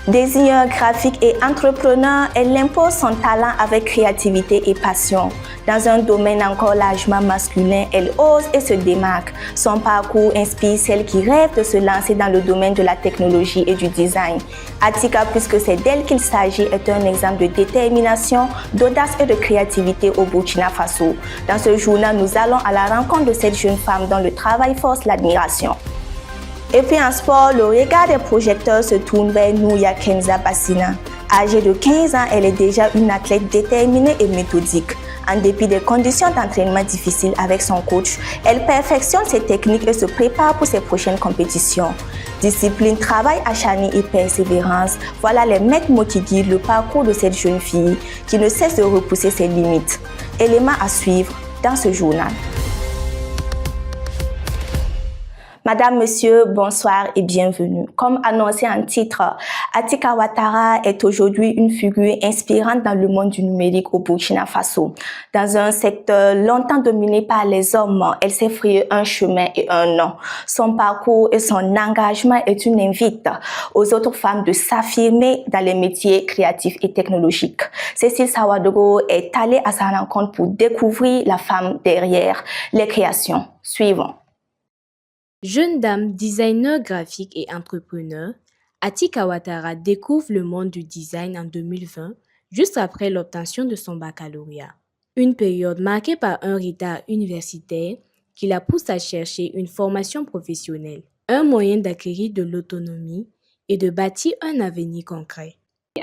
Désigneur graphique et entrepreneur, elle impose son talent avec créativité et passion. Dans un domaine encore largement masculin, elle ose et se démarque. Son parcours inspire celles qui rêvent de se lancer dans le domaine de la technologie et du design. Atika, puisque c'est d'elle qu'il s'agit, est un exemple de détermination, d'audace et de créativité au Burkina Faso. Dans ce journal, nous allons à la rencontre de cette jeune femme dont le travail force l'admiration. Et puis en sport, le regard des projecteurs se tourne vers Nouria Kenza Bassina. Âgée de 15 ans, elle est déjà une athlète déterminée et méthodique. En dépit des conditions d'entraînement difficiles avec son coach, elle perfectionne ses techniques et se prépare pour ses prochaines compétitions. Discipline, travail acharné et persévérance, voilà les maîtres mots qui guident le parcours de cette jeune fille qui ne cesse de repousser ses limites. Élément à suivre dans ce journal. Madame, Monsieur, bonsoir et bienvenue. Comme annoncé en titre, Atika Ouattara est aujourd'hui une figure inspirante dans le monde du numérique au Burkina Faso. Dans un secteur longtemps dominé par les hommes, elle s'est frayé un chemin et un nom. Son parcours et son engagement est une invite aux autres femmes de s'affirmer dans les métiers créatifs et technologiques. Cécile Sawadogo est allée à sa rencontre pour découvrir la femme derrière les créations. Suivons. Jeune dame, designer graphique et entrepreneur, Atika Ouattara découvre le monde du design en 2020, juste après l'obtention de son baccalauréat. Une période marquée par un retard universitaire qui la pousse à chercher une formation professionnelle, un moyen d'acquérir de l'autonomie et de bâtir un avenir concret.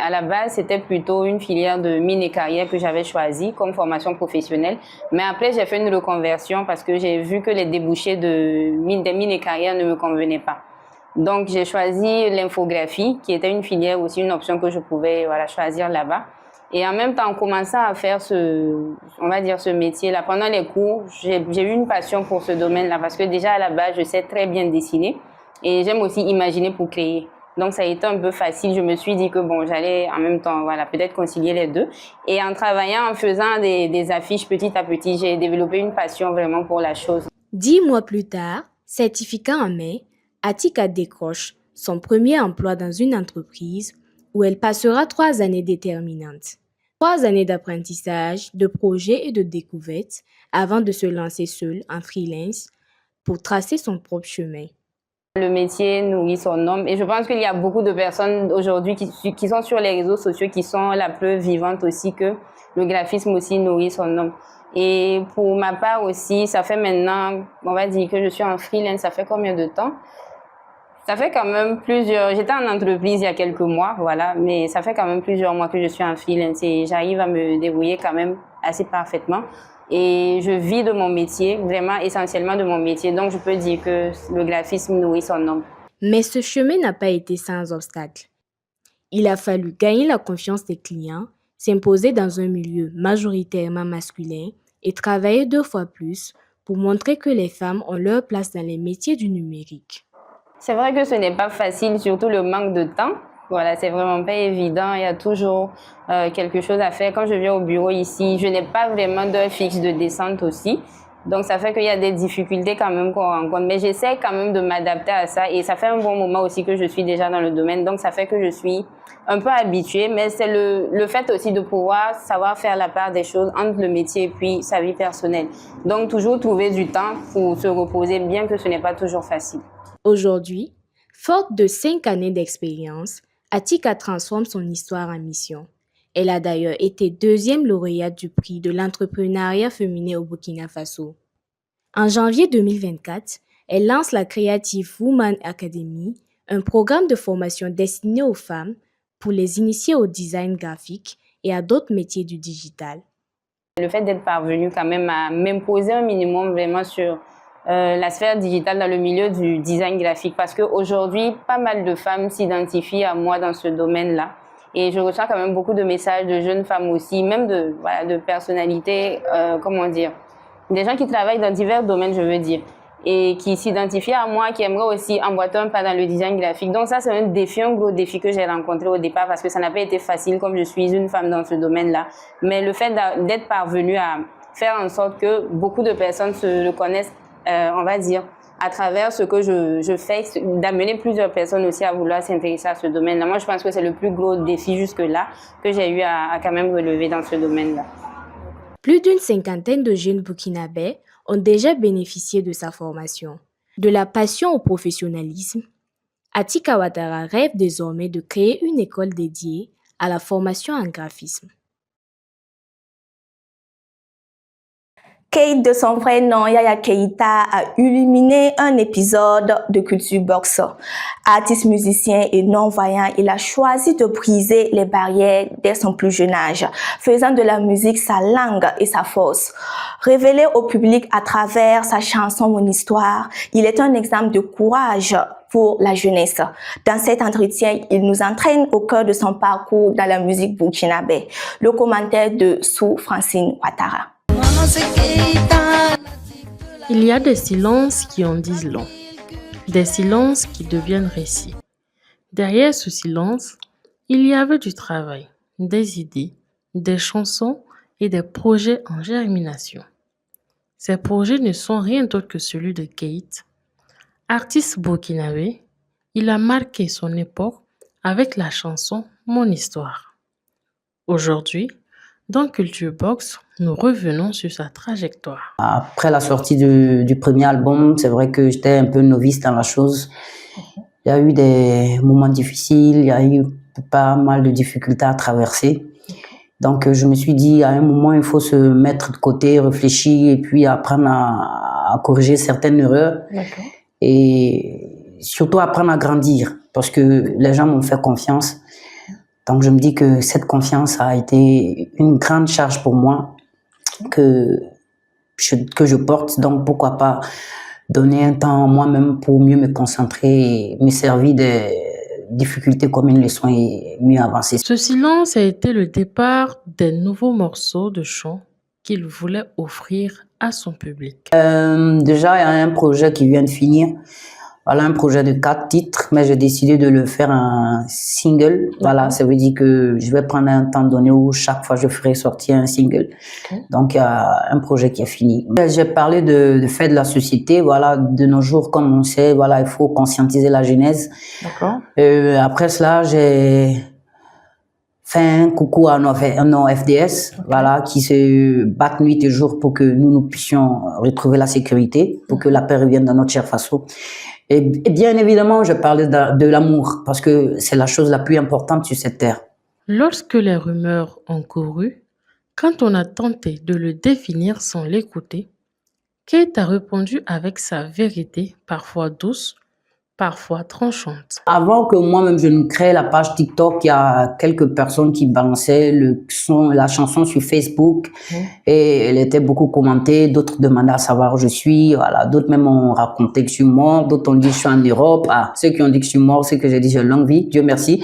À la base, c'était plutôt une filière de mine-carrière que j'avais choisie comme formation professionnelle. Mais après, j'ai fait une reconversion parce que j'ai vu que les débouchés des mine-carrières ne me convenaient pas. Donc, j'ai choisi l'infographie, qui était une filière aussi, une option que je pouvais choisir là-bas. Et en même temps, en commençant à faire ce métier-là, pendant les cours, j'ai eu une passion pour ce domaine-là parce que déjà à la base, je sais très bien dessiner et j'aime aussi imaginer pour créer. Donc, ça a été un peu facile. Je me suis dit que j'allais en même temps, peut-être concilier les deux. Et en travaillant, en faisant des affiches petit à petit, j'ai développé une passion vraiment pour la chose. 10 mois plus tard, certificat en mai, Atika décroche son premier emploi dans une entreprise où elle passera 3 années déterminantes. 3 années d'apprentissage, de projets et de découvertes avant de se lancer seule en freelance pour tracer son propre chemin. Le métier nourrit son homme et je pense qu'il y a beaucoup de personnes aujourd'hui qui sont sur les réseaux sociaux qui sont la preuve vivante aussi que le graphisme aussi nourrit son homme. Et pour ma part aussi, ça fait maintenant, on va dire que je suis en freelance, ça fait combien de temps? Ça fait quand même j'étais en entreprise il y a quelques mois, mais ça fait quand même plusieurs mois que je suis en freelance et j'arrive à me débrouiller quand même assez parfaitement. Et je vis de mon métier, vraiment essentiellement de mon métier. Donc, je peux dire que le graphisme nourrit son homme. Mais ce chemin n'a pas été sans obstacle. Il a fallu gagner la confiance des clients, s'imposer dans un milieu majoritairement masculin et travailler 2 fois plus pour montrer que les femmes ont leur place dans les métiers du numérique. C'est vrai que ce n'est pas facile, surtout le manque de temps. C'est vraiment pas évident. Il y a toujours quelque chose à faire. Quand je viens au bureau ici, je n'ai pas vraiment d'heure fixe de descente aussi. Donc, ça fait qu'il y a des difficultés quand même qu'on rencontre. Mais j'essaie quand même de m'adapter à ça. Et ça fait un bon moment aussi que je suis déjà dans le domaine. Donc, ça fait que je suis un peu habituée. Mais c'est le fait aussi de pouvoir savoir faire la part des choses entre le métier et puis sa vie personnelle. Donc, toujours trouver du temps pour se reposer, bien que ce n'est pas toujours facile. Aujourd'hui, forte de 5 années d'expérience, Atika transforme son histoire en mission. Elle a d'ailleurs été 2e lauréate du prix de l'entrepreneuriat féminin au Burkina Faso. En janvier 2024, elle lance la Creative Woman Academy, un programme de formation destiné aux femmes pour les initier au design graphique et à d'autres métiers du digital. Le fait d'être parvenue quand même à m'imposer un minimum vraiment sur la sphère digitale dans le milieu du design graphique parce qu'aujourd'hui, pas mal de femmes s'identifient à moi dans ce domaine-là. Et je reçois quand même beaucoup de messages de jeunes femmes aussi, même de personnalités, des gens qui travaillent dans divers domaines, je veux dire, et qui s'identifient à moi, qui aimeraient aussi emboîter un pas dans le design graphique. Donc ça, c'est un gros défi que j'ai rencontré au départ parce que ça n'a pas été facile comme je suis une femme dans ce domaine-là. Mais le fait d'être parvenue à faire en sorte que beaucoup de personnes se le connaissent, à travers ce que je fais, d'amener plusieurs personnes aussi à vouloir s'intéresser à ce domaine-là. Moi, je pense que c'est le plus gros défi jusque-là que j'ai eu à quand même relever dans ce domaine-là. Plus d'une cinquantaine de jeunes burkinabés ont déjà bénéficié de sa formation. De la passion au professionnalisme, Atika Ouattara rêve désormais de créer une école dédiée à la formation en graphisme. Kate, de son vrai nom, Yaya Keita, a illuminé un épisode de Culture Box. Artiste, musicien et non-voyant, il a choisi de briser les barrières dès son plus jeune âge, faisant de la musique sa langue et sa force. Révélé au public à travers sa chanson Mon Histoire, il est un exemple de courage pour la jeunesse. Dans cet entretien, il nous entraîne au cœur de son parcours dans la musique burkinabé. Le commentaire de Sou Francine Ouattara. Il y a des silences qui en disent long, des silences qui deviennent récits. Derrière ce silence, il y avait du travail, des idées, des chansons et des projets en germination. Ces projets ne sont rien d'autre que celui de Kate. Artiste burkinabé, il a marqué son époque avec la chanson Mon Histoire. Aujourd'hui, dans Culture Box, nous revenons sur sa trajectoire. Après la sortie du premier album, c'est vrai que j'étais un peu novice dans la chose. Il y a eu des moments difficiles, il y a eu pas mal de difficultés à traverser. Donc je me suis dit, à un moment, il faut se mettre de côté, réfléchir et puis apprendre à corriger certaines erreurs. D'accord. Et surtout apprendre à grandir parce que les gens m'ont fait confiance. Donc je me dis que cette confiance a été une grande charge pour moi que je porte. Donc pourquoi pas donner un temps moi-même pour mieux me concentrer et me servir des difficultés comme une leçon et mieux avancer. Ce silence a été le départ des nouveaux morceaux de chant qu'il voulait offrir à son public. Déjà, il y a un projet qui vient de finir. Voilà, un projet de 4 titres, mais j'ai décidé de le faire un single. Voilà, ça veut dire que je vais prendre un temps donné où chaque fois je ferai sortir un single. Donc, il y a un projet qui est fini. J'ai parlé de fait de la société. Voilà, de nos jours, comme on sait, voilà, il faut conscientiser la jeunesse. D'accord. Après cela, j'ai fait un coucou à nos FDS, voilà, qui se battent nuit et jour pour que nous puissions retrouver la sécurité, pour que la paix revienne dans notre cher Faso. Et bien évidemment, je parlais de l'amour, parce que c'est la chose la plus importante sur cette terre. Lorsque les rumeurs ont couru, quand on a tenté de le définir sans l'écouter, Kate a répondu avec sa vérité, parfois douce, parfois tranchante. Avant que moi-même je ne crée la page TikTok, il y a quelques personnes qui balançaient la chanson sur Facebook et elle était beaucoup commentée. D'autres demandaient à savoir où je suis. Voilà. D'autres même ont raconté que je suis mort. D'autres ont dit que je suis en Europe. Ceux qui ont dit que je suis mort, c'est que j'ai dit j'ai une longue vie, Dieu merci.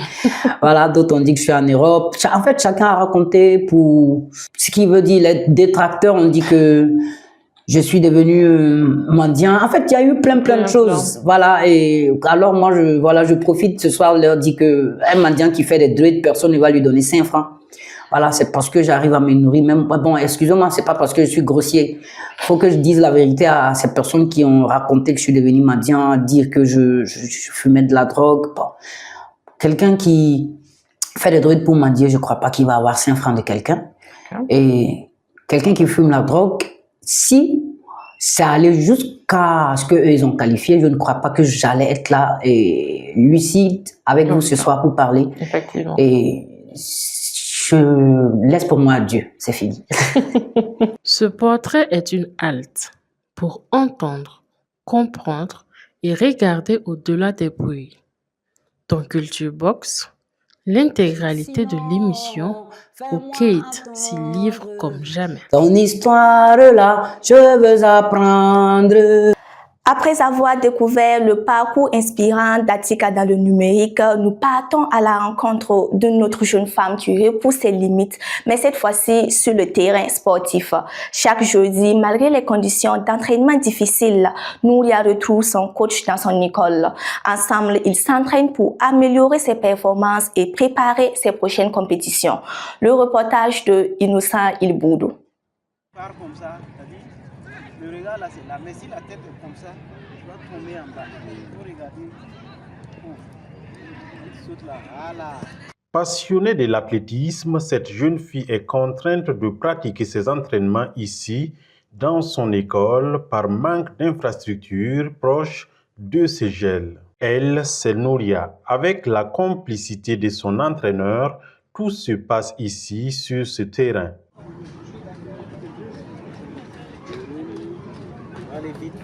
Voilà. D'autres ont dit que je suis en Europe. En fait, chacun a raconté pour ce qu'il veut dire. Les détracteurs ont dit que je suis devenu mendiant. En fait, il y a eu plein de choses. Voilà. Et alors moi, je profite ce soir, leur dis que un mendiant qui fait des dreads, personne ne va lui donner 5 francs. Voilà, c'est parce que j'arrive à me nourrir. Même, bon, excusez-moi, c'est pas parce que je suis grossier. Faut que je dise la vérité à ces personnes qui ont raconté que je suis devenu mendiant, dire que je fumais de la drogue. Bon. Quelqu'un qui fait des dreads pour mendier, je crois pas qu'il va avoir 5 francs de quelqu'un. Et quelqu'un qui fume la drogue, si ça allait jusqu'à ce qu'eux ils ont qualifié, je ne crois pas que j'allais être là et lucide avec vous ce soir pour parler. Effectivement. Et je laisse pour moi Dieu, c'est fini. Ce portrait est une halte pour entendre, comprendre et regarder au-delà des bruits. Dans Culture Box, l'intégralité de l'émission où Kate s'y livre comme jamais. Ton histoire là, je veux apprendre. Après avoir découvert le parcours inspirant d'Atika dans le numérique, nous partons à la rencontre de notre jeune femme qui repousse ses limites, mais cette fois-ci sur le terrain sportif. Chaque jeudi, malgré les conditions d'entraînement difficiles, Nouria retrouve son coach dans son école. Ensemble, ils s'entraînent pour améliorer ses performances et préparer ses prochaines compétitions. Le reportage de Innocent Ilboudou. Comme ça, le regard là, c'est là. Mais si la tête est comme ça, tu vas tomber en bas. Il faut regarder. Oh. Il saute là. Voilà. Passionnée de l'athlétisme, cette jeune fille est contrainte de pratiquer ses entraînements ici, dans son école, par manque d'infrastructures proches de ses gels. Elle, c'est Nouria. Avec la complicité de son entraîneur, tout se passe ici, sur ce terrain. Allez, vite.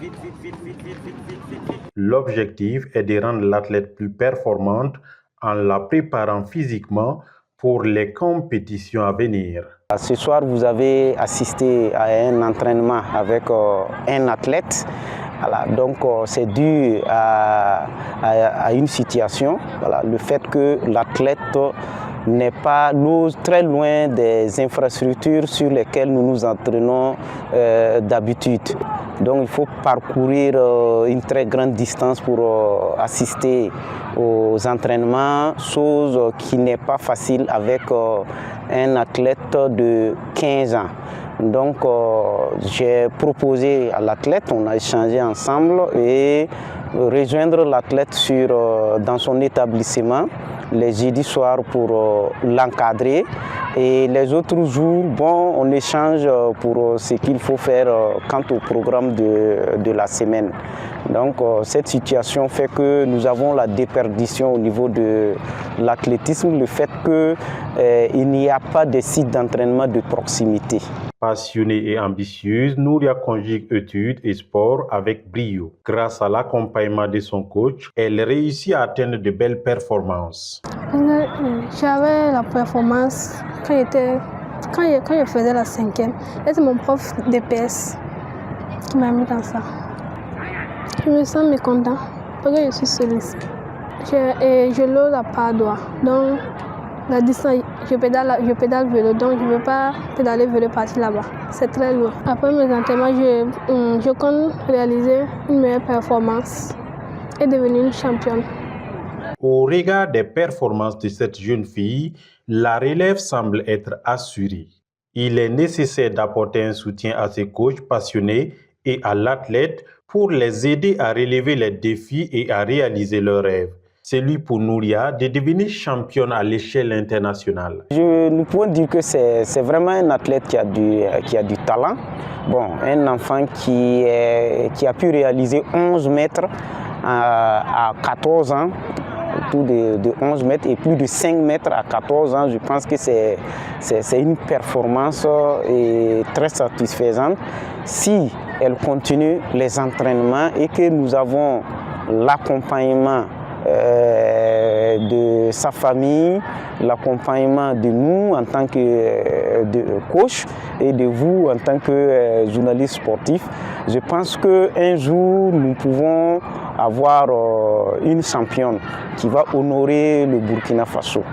L'objectif est de rendre l'athlète plus performante en la préparant physiquement pour les compétitions à venir. Ce soir, vous avez assisté à un entraînement avec un athlète. Voilà, donc c'est dû à une situation, voilà, le fait que l'athlète n'est pas très loin des infrastructures sur lesquelles nous nous entraînons d'habitude. Donc il faut parcourir une très grande distance pour assister aux entraînements, chose qui n'est pas facile avec un athlète de 15 ans. Donc j'ai proposé à l'athlète, on a échangé ensemble et rejoindre l'athlète dans son établissement les jeudis soirs pour l'encadrer. Et les autres jours, bon, on échange pour ce qu'il faut faire quant au programme de la semaine. Donc cette situation fait que nous avons la déperdition au niveau de l'athlétisme, le fait qu'il n'y a pas de site d'entraînement de proximité. Passionnée et ambitieuse, Nouria conjugue études et sport avec brio. Grâce à l'accompagnement de son coach, elle réussit à atteindre de belles performances. J'avais la performance quand je faisais la 5e. C'est mon prof d'EPS qui m'a mis dans ça. Je me sens mécontent parce que je suis soliste. Je loue la part droite. Donc, la distance, je pédale vélo, donc je ne veux pas pédaler vélo partir là-bas. C'est très lourd. Après mes entraînements, je compte réaliser une meilleure performance et devenir une championne. Au regard des performances de cette jeune fille, la relève semble être assurée. Il est nécessaire d'apporter un soutien à ses coachs passionnés et à l'athlète pour les aider à relever les défis et à réaliser leurs rêves. C'est lui pour Nouria de devenir championne à l'échelle internationale. Nous pouvons dire que c'est vraiment un athlète qui a du talent. Bon, un enfant qui a pu réaliser 11 mètres à 14 ans, autour de 11 mètres et plus de 5 mètres à 14 ans. Je pense que c'est une performance très satisfaisante. Si elle continue les entraînements et que nous avons l'accompagnement de sa famille, l'accompagnement de nous en tant que coach et de vous en tant que journaliste sportif, je pense qu'un jour nous pouvons avoir une championne qui va honorer le Burkina Faso.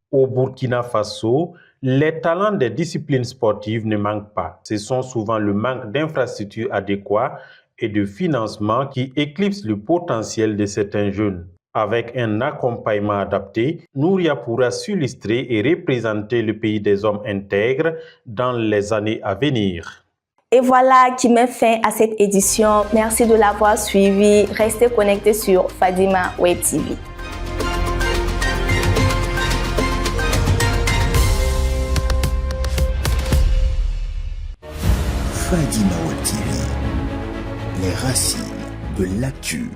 Au Burkina Faso, les talents des disciplines sportives ne manquent pas. Ce sont souvent le manque d'infrastructures adéquates et de financement qui éclipse le potentiel de certains jeunes. Avec un accompagnement adapté, Nouria pourra s'illustrer et représenter le pays des hommes intègres dans les années à venir. Et voilà qui met fin à cette édition. Merci de l'avoir suivi. Restez connectés sur Fadima Web TV. Fadima Web TV, les racines de l'actu.